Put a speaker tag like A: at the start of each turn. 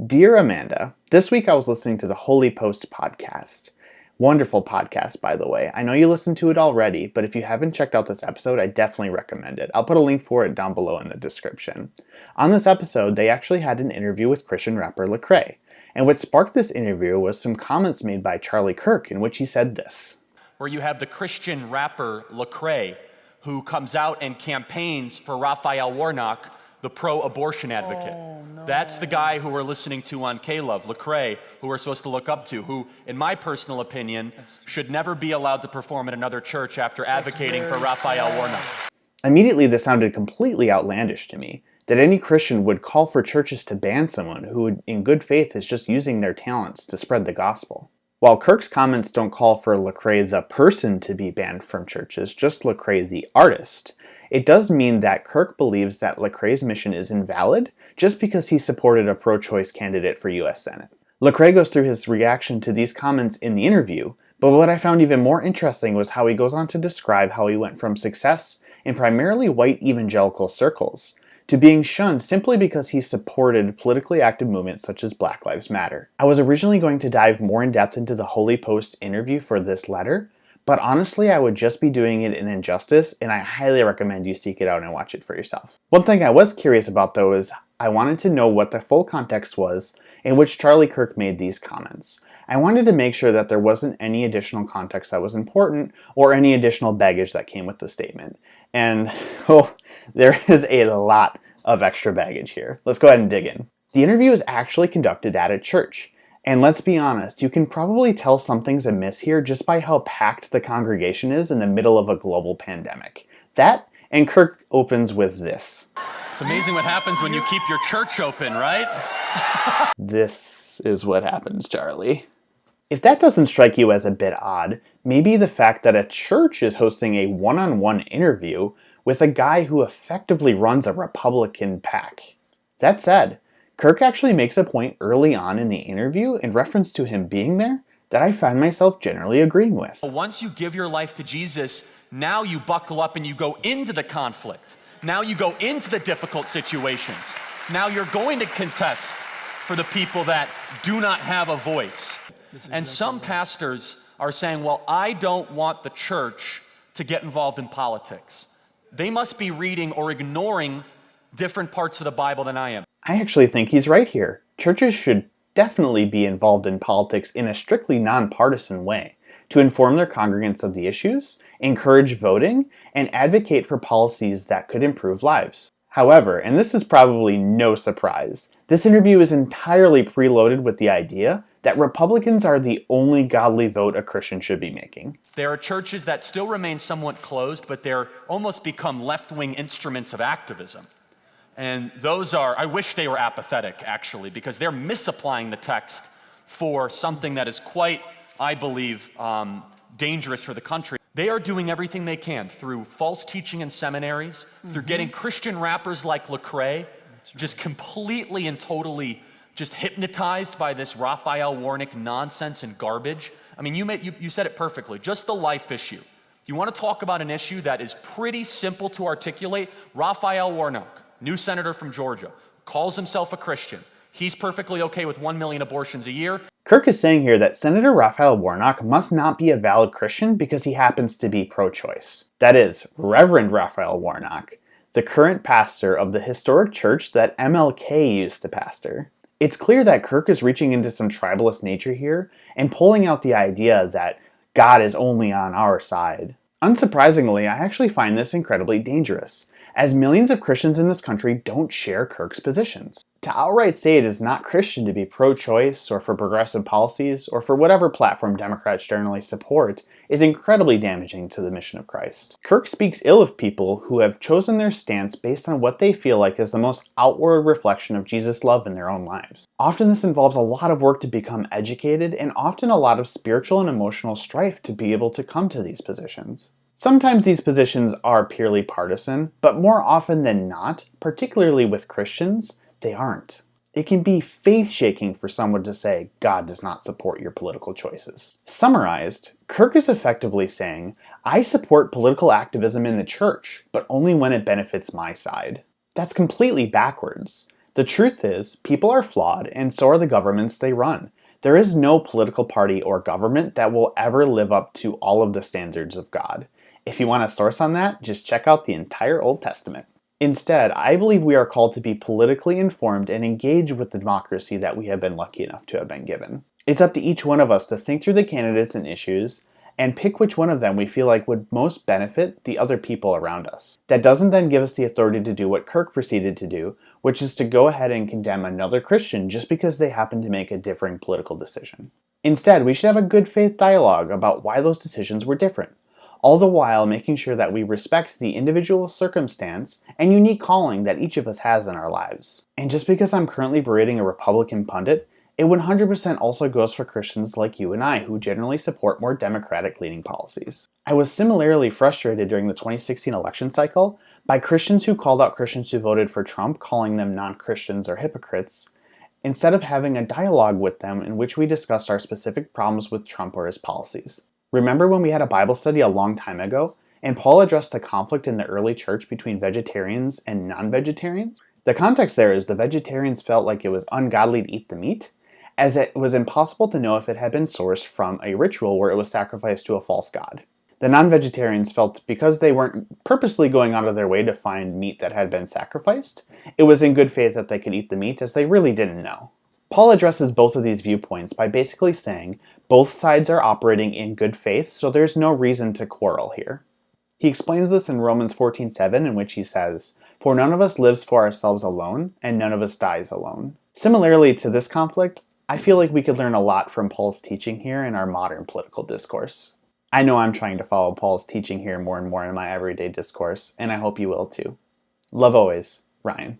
A: Dear Amanda, this week I was listening to the Holy Post podcast. Wonderful podcast, by the way. I know you listened to it already, but if you haven't checked out this episode, I definitely recommend it. I'll put a link for it down below in the description. On this episode, they actually had an interview with Christian rapper LeCrae. And what sparked this interview was some comments made by Charlie Kirk in which he said this.
B: Where you have the Christian rapper LeCrae, who comes out and campaigns for Raphael Warnock, the pro-abortion advocate. Oh, no. That's the guy who we're listening to on K-Love, LeCrae, who we're supposed to look up to, who, in my personal opinion, should never be allowed to perform at another church after advocating for Raphael Warnock.
A: Immediately, this sounded completely outlandish to me, that any Christian would call for churches to ban someone who, in good faith, is just using their talents to spread the gospel. While Kirk's comments don't call for LeCrae the person to be banned from churches, just LeCrae the artist, it does mean that Kirk believes that LeCrae's mission is invalid just because he supported a pro-choice candidate for US Senate. LeCrae goes through his reaction to these comments in the interview, but what I found even more interesting was how he goes on to describe how he went from success in primarily white evangelical circles to being shunned simply because he supported politically active movements such as Black Lives Matter. I was originally going to dive more in depth into the Holy Post interview for this letter, but honestly, I would just be doing it an injustice, and I highly recommend you seek it out and watch it for yourself. One thing I was curious about, though, is I wanted to know what the full context was in which Charlie Kirk made these comments. I wanted to make sure that there wasn't any additional context that was important or any additional baggage that came with the statement. And, there is a lot of extra baggage here. Let's go ahead and dig in. The interview is actually conducted at a church. And let's be honest, you can probably tell something's amiss here just by how packed the congregation is in the middle of a global pandemic. That, and Kirk opens with this.
B: It's amazing what happens when you keep your church open, right?
A: This is what happens, Charlie. If that doesn't strike you as a bit odd, maybe the fact that a church is hosting a one-on-one interview with a guy who effectively runs a Republican PAC. That said, Kirk actually makes a point early on in the interview in reference to him being there that I find myself generally agreeing with.
B: Once you give your life to Jesus, now you buckle up and you go into the conflict. Now you go into the difficult situations. Now you're going to contest for the people that do not have a voice. And some pastors are saying, well, I don't want the church to get involved in politics. They must be reading or ignoring different parts of the Bible than I am.
A: I actually think he's right here. Churches should definitely be involved in politics in a strictly nonpartisan way to inform their congregants of the issues, encourage voting, and advocate for policies that could improve lives. However, and this is probably no surprise, this interview is entirely preloaded with the idea that Republicans are the only godly vote a Christian should be making.
B: There are churches that still remain somewhat closed, but they're almost become left-wing instruments of activism. And those are, I wish they were apathetic, actually, because they're misapplying the text for something that is quite, I believe, dangerous for the country. They are doing everything they can through false teaching in seminaries, through getting Christian rappers like LeCrae, just completely and totally just hypnotized by this Raphael Warnock nonsense and garbage. I mean, you said it perfectly, just the life issue. You want to talk about an issue that is pretty simple to articulate? Raphael Warnock, new senator from Georgia, calls himself a Christian. He's perfectly okay with 1 million abortions a year.
A: Kirk is saying here that Senator Raphael Warnock must not be a valid Christian because he happens to be pro-choice. That is, Reverend Raphael Warnock, the current pastor of the historic church that MLK used to pastor. It's clear that Kirk is reaching into some tribalist nature here and pulling out the idea that God is only on our side. Unsurprisingly, I actually find this incredibly dangerous, as millions of Christians in this country don't share Kirk's positions. To outright say it is not Christian to be pro-choice or for progressive policies or for whatever platform Democrats generally support is incredibly damaging to the mission of Christ. Kirk speaks ill of people who have chosen their stance based on what they feel like is the most outward reflection of Jesus' love in their own lives. Often this involves a lot of work to become educated and often a lot of spiritual and emotional strife to be able to come to these positions. Sometimes these positions are purely partisan, but more often than not, particularly with Christians, they aren't. It can be faith-shaking for someone to say, God does not support your political choices. Summarized, Kirk is effectively saying, I support political activism in the church, but only when it benefits my side. That's completely backwards. The truth is, people are flawed, and so are the governments they run. There is no political party or government that will ever live up to all of the standards of God. If you want a source on that, just check out the entire Old Testament. Instead, I believe we are called to be politically informed and engage with the democracy that we have been lucky enough to have been given. It's up to each one of us to think through the candidates and issues and pick which one of them we feel like would most benefit the other people around us. That doesn't then give us the authority to do what Kirk proceeded to do, which is to go ahead and condemn another Christian just because they happen to make a differing political decision. Instead, we should have a good faith dialogue about why those decisions were different, all the while making sure that we respect the individual circumstance and unique calling that each of us has in our lives. And just because I'm currently berating a Republican pundit, it 100% also goes for Christians like you and I, who generally support more Democratic-leaning policies. I was similarly frustrated during the 2016 election cycle by Christians who called out Christians who voted for Trump, calling them non-Christians or hypocrites, instead of having a dialogue with them in which we discussed our specific problems with Trump or his policies. Remember when we had a Bible study a long time ago, and Paul addressed the conflict in the early church between vegetarians and non-vegetarians? The context there is the vegetarians felt like it was ungodly to eat the meat, as it was impossible to know if it had been sourced from a ritual where it was sacrificed to a false god. The non-vegetarians felt because they weren't purposely going out of their way to find meat that had been sacrificed, it was in good faith that they could eat the meat as they really didn't know. Paul addresses both of these viewpoints by basically saying both sides are operating in good faith, so there's no reason to quarrel here. He explains this in Romans 14:7, in which he says, "For none of us lives for ourselves alone, and none of us dies alone." Similarly to this conflict, I feel like we could learn a lot from Paul's teaching here in our modern political discourse. I know I'm trying to follow Paul's teaching here more and more in my everyday discourse, and I hope you will too. Love always, Ryan.